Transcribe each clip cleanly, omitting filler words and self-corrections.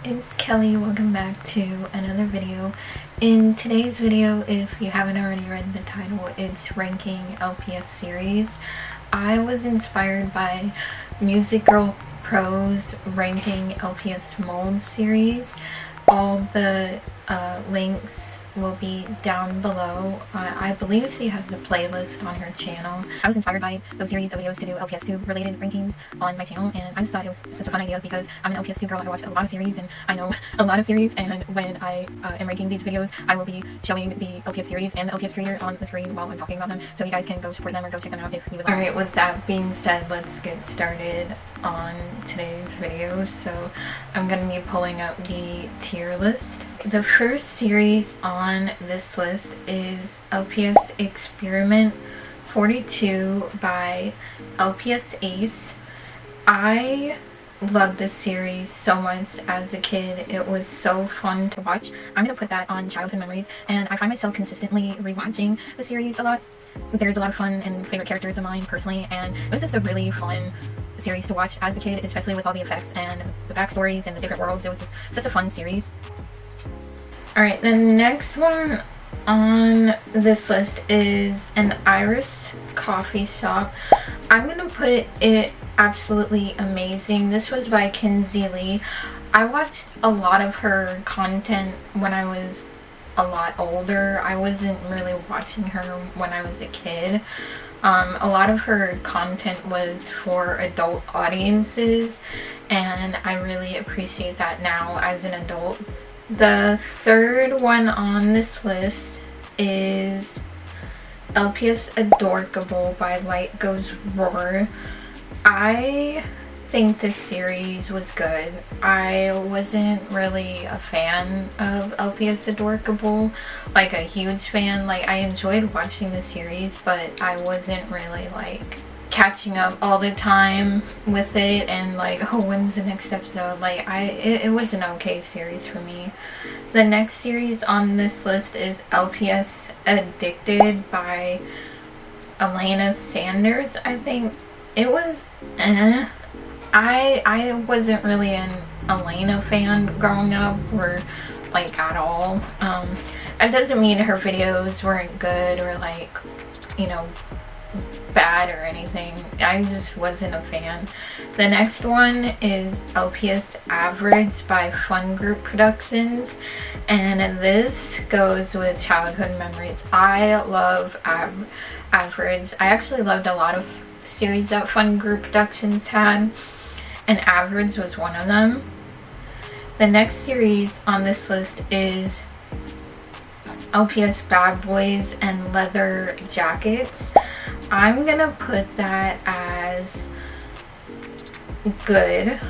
it's Kelly. Welcome back to another video. In today's video, if you haven't already read the title, it's ranking LPS series. I was inspired by Music Girl Pro's ranking LPS mold series. All the links will be down below. I believe she has a playlist on her channel. I was inspired by those series of videos to do LPS 2 related rankings on my channel, and I just thought it was such a fun idea because I'm an LPS 2 girl. I watch a lot of series and I know a lot of series, and when I am ranking these videos, I will be showing the LPS series and the LPS creator on the screen while I'm talking about them, so you guys can go support them or go check them out if you would like. Alright, with that being said, let's get started on today's video. So I'm going to be pulling up the tier list. The first series on this list is LPS Experiment 42 by LPS Ace. I loved this series so much as a kid. It was so fun to watch. I'm going to put that on childhood memories, and I find myself consistently rewatching the series a lot. There's a lot of fun and favorite characters of mine personally, and it was just a really fun series to watch as a kid, especially with all the effects and the backstories and the different worlds. It was just such a fun series. Alright, the next one on this list is an Iris coffee shop. I'm gonna put it absolutely amazing. This was by Kinsey Lee. I watched a lot of her content when I was a lot older. I wasn't really watching her when I was a kid. A lot of her content was for adult audiences, and I really appreciate that now as an adult. The third one on this list is LPS Adorkable by Light Goes Roar. I think this series was good. I wasn't really a fan of LPS Adorkable, like a huge fan. Like, I enjoyed watching the series, but I wasn't really like catching up all the time with it and like, oh, when's the next episode? Like, it was an okay series for me. The next series on this list is LPS Addicted by Elena Sanders. I think it was I wasn't really an Elena fan growing up, or like at all. That doesn't mean her videos weren't good or like, you know, bad or anything. I just wasn't a fan. The next one is LPS Average by Fun Group Productions, and this goes with childhood memories. I love Average. I actually loved a lot of series that Fun Group Productions had, and Average was one of them. The next series on this list is LPS Bad Boys and Leather Jackets. I'm gonna put that as good.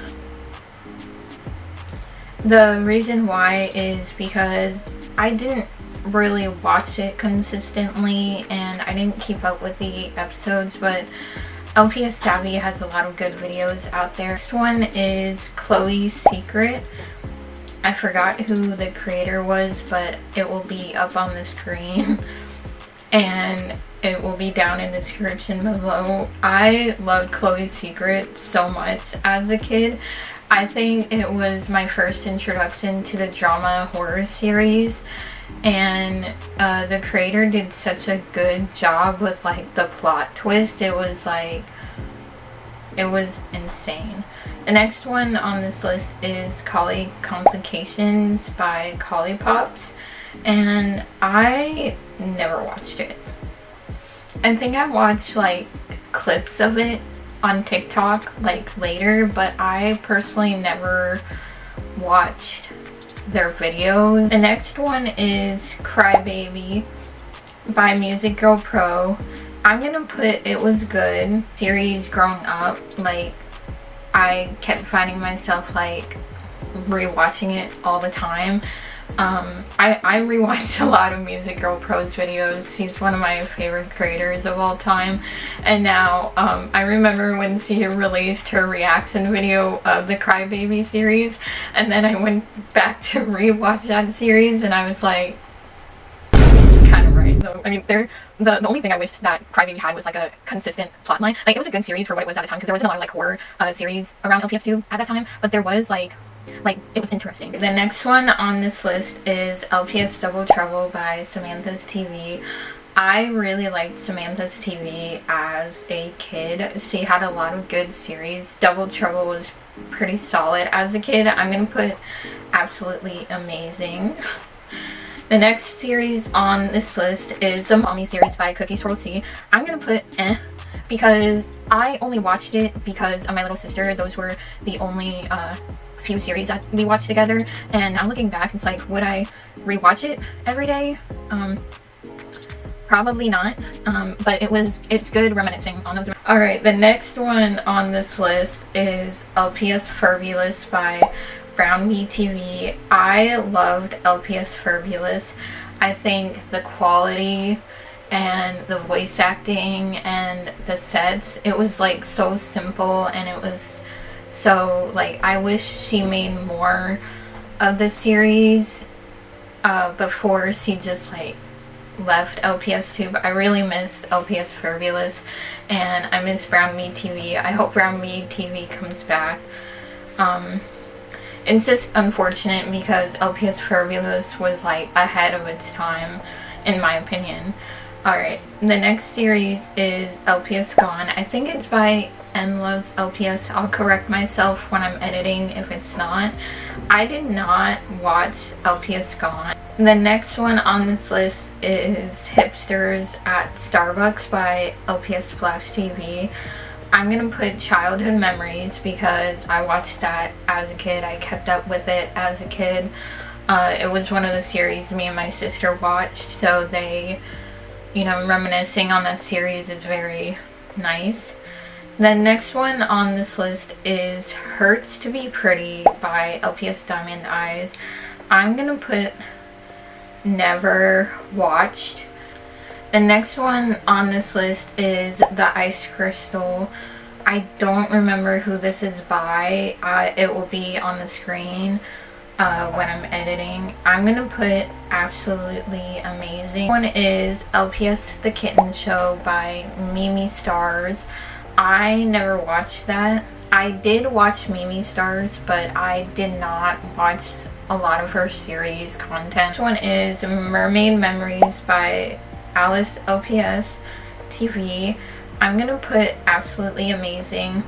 The reason why is because I didn't really watch it consistently and I didn't keep up with the episodes, but LPS Savvy has a lot of good videos out there. Next one is Chloe's Secret. I forgot who the creator was, but it will be up on the screen and it will be down in the description below. I loved Chloe's Secret so much as a kid. I think it was my first introduction to the drama horror series, and the creator did such a good job with like the plot twist. It was like, it was insane. The next one on this list is Collie Complications by Collie Pops, and I never watched it. I think I watched like clips of it on TikTok like later, but I personally never watched their videos. The next one is Crybaby by Music Girl Pro. I'm gonna put it was good. Series growing up, like I kept finding myself like rewatching it all the time. I rewatch a lot of Music Girl Pro's videos. She's one of my favorite creators of all time. And now, I remember when she released her reaction video of the Crybaby series, and then I went back to rewatch that series, and I was like, it's kind of right though. I mean, the only thing I wish that Crybaby had was like a consistent plotline. Like, it was a good series for what it was at the time, because there wasn't a lot of like horror series around LPS2 at that time, but there was like like, it was interesting. The next one on this list is LPS Double Trouble by Samantha's TV. I really liked Samantha's TV as a kid. She had a lot of good series. Double Trouble was pretty solid as a kid. I'm gonna put absolutely amazing. The next series on this list is the Mommy series by Cookie Swirl C. I'm gonna put because I only watched it because of my little sister. Those were the only few series that we watched together, and now looking back, it's like, would I rewatch it every day? Probably not, but it's good reminiscing on those. Alright, the next one on this list is LPS Furbulous by Brown Bee TV. I loved LPS Furbulous. I think the quality and the voice acting and the sets, it was like so simple, and it was so, like, I wish she made more of the series before she just like left LPS 2, but I really miss LPS Furbulous, and I miss Brown Bee TV. I hope Brown Bee TV comes back. It's just unfortunate because LPS Furbulous was like ahead of its time, in my opinion. Alright, the next series is LPS Gone. I think it's by N Loves LPS. I'll correct myself when I'm editing if it's not. I did not watch LPS Gone. The next one on this list is Hipsters at Starbucks by LPS Splash TV. I'm gonna put Childhood Memories because I watched that as a kid. I kept up with it as a kid. It was one of the series me and my sister watched, so they, you know, reminiscing on that series is very nice. The next one on this list is Hurts to Be Pretty by LPS Diamond Eyes. I'm gonna put never watched. The next one on this list is The Ice Crystal. I don't remember who this is by. It will be on the screen when I'm editing. I'm gonna put absolutely amazing. One is LPS The Kitten Show by Mimi Stars. I never watched that. I did watch Mimi Stars, but I did not watch a lot of her series content. This one is Mermaid Memories by Alice LPS TV. I'm gonna put absolutely amazing.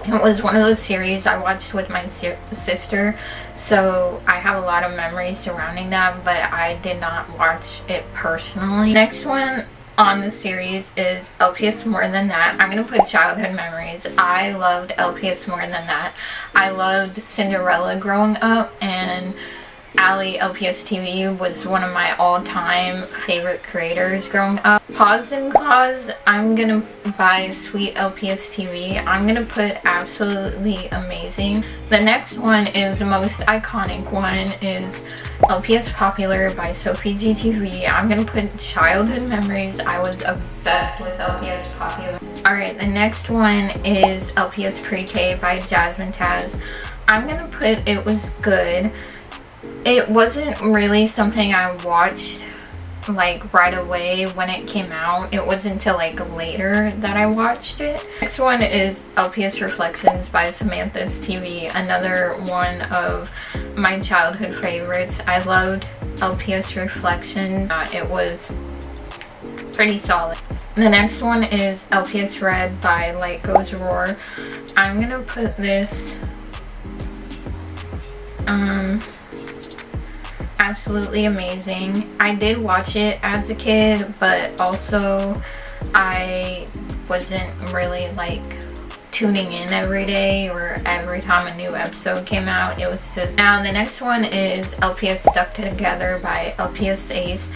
It was one of those series I watched with my sister, so I have a lot of memories surrounding that, but I did not watch it personally. Next one on the series is LPS More Than That. I'm gonna put Childhood Memories. I loved LPS More Than That. I loved Cinderella growing up, and Allie LPS TV was one of my all-time favorite creators growing up. Paws and Claws, I'm gonna buy Sweet LPS TV. I'm gonna put absolutely amazing. The next one is the most iconic one, is LPS Popular by Sophie GTV. I'm gonna put Childhood Memories. I was obsessed with LPS Popular. Alright, the next one is LPS Pre-K by Jasmine Taz. I'm gonna put it was good. It wasn't really something I watched like right away when it came out. It wasn't until like later that I watched it. Next one is LPS Reflections by Samantha's TV. Another one of my childhood favorites. I loved LPS Reflections. It was pretty solid. The next one is LPS Red by Light Goes Roar. I'm gonna put this absolutely amazing. I did watch it as a kid, but also I wasn't really like tuning in every day or every time a new episode came out. It was just... Now the next one is LPS Stuck Together by LPS Ace.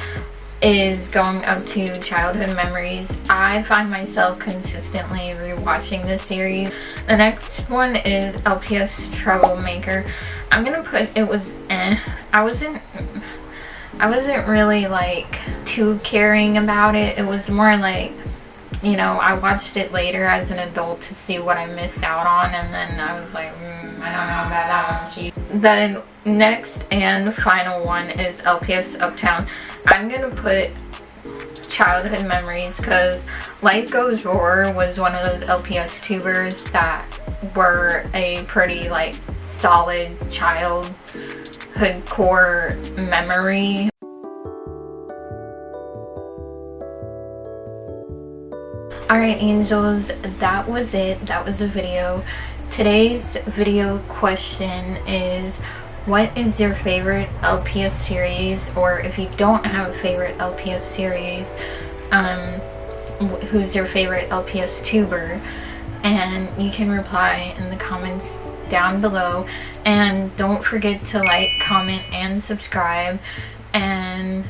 Is going up to Childhood Memories. I find myself consistently rewatching this series. The next one is LPS Troublemaker. I'm gonna put it was I wasn't really like too caring about it. It was more like, you know, I watched it later as an adult to see what I missed out on, and then I was like, I don't know about that one. The next and final one is LPS Uptown. I'm gonna put Childhood Memories because Light Goes Roar was one of those LPS tubers that were a pretty like solid childhood core memory. Alright angels, that was it. That was the video. Today's video question is, what is your favorite LPS series? Or if you don't have a favorite LPS series, who's your favorite LPS tuber? And you can reply in the comments down below. And don't forget to like, comment, and subscribe. And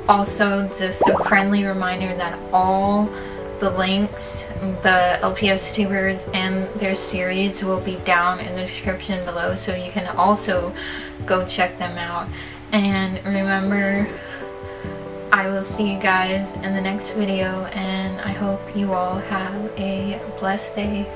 also just a friendly reminder that all the links, the LPS tubers and their series will be down in the description below, so you can also go check them out. And remember, I will see you guys in the next video, and I hope you all have a blessed day.